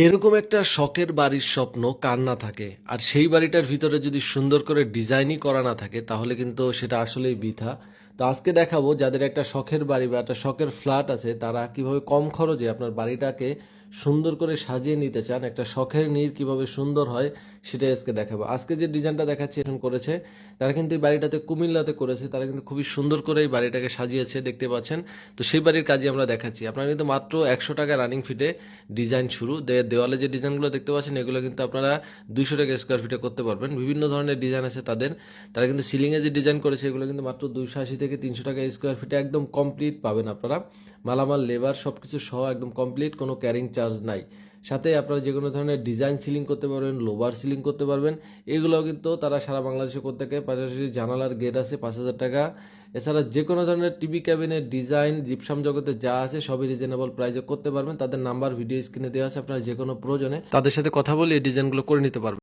এরকম একটা শখের বাড়ির স্বপ্ন কার না থাকে, আর সেই বাড়িটার ভিতরে যদি সুন্দর করে ডিজাইনই করা না থাকে তাহলে কিন্তু সেটা আসলেই বৃথা। তো আজকে দেখাবো যাদের একটা শখের বাড়ি বা একটা শখের ফ্ল্যাট আছে তারা কিভাবে কম খরচে আপনার বাড়িটাকে সুন্দর করে সাজিয়ে নিতে চান, একটা শখের নীড় কিভাবে সুন্দর হয় সেটাই আজকে দেখাবো। আজকে যে ডিজাইনটা দেখাচ্ছি এখন করেছে তারা কিন্তু এই বাড়িটাতে কুমিল্লাতে করেছে, তারা কিন্তু খুবই সুন্দর করে এই বাড়িটাকে সাজিয়েছে দেখতে পাচ্ছেন। তো সেই বাড়ির কাজই আমরা দেখাচ্ছি। আপনারা কিন্তু মাত্র 100 টাকা রানিং ফিটে ডিজাইন শুরু। দেওয়ালে যে ডিজাইনগুলো দেখতে পাচ্ছেন এগুলো কিন্তু আপনারা 200 টাকা স্কোয়ার ফিটে করতে পারবেন। বিভিন্ন ধরনের ডিজাইন আছে তাদের। তারা কিন্তু সিলিংয়ে যে ডিজাইন করেছে এগুলো কিন্তু মাত্র 280 থেকে 300 টাকা স্কোয়ার ফিটে একদম কমপ্লিট পাবেন আপনারা। মালামাল লেবার সব কিছু সহ একদম কমপ্লিট, কোনো ক্যারিং চার্জ নাই। সাথে আপনারা যে কোনো ধরনের ডিজাইন সিলিং করতে পারবেন, লোভার সিলিং করতে পারবেন। এগুলোও কিন্তু তারা সারা বাংলাদেশে করতে থাকে। পাশাপাশি জানালার গেট আছে 5,000 টাকা। এছাড়া যে কোনো ধরনের টিভি ক্যাবিনের ডিজাইন জিপসাম জগতে যা আছে সবই রিজনেবল প্রাইসে করতে পারবেন। তাদের নাম্বার ভিডিও স্ক্রিনে দেওয়া আছে, আপনারা যে কোনো প্রয়োজনে তাদের সাথে কথা বলে এই ডিজাইনগুলো করে নিতে পারবেন।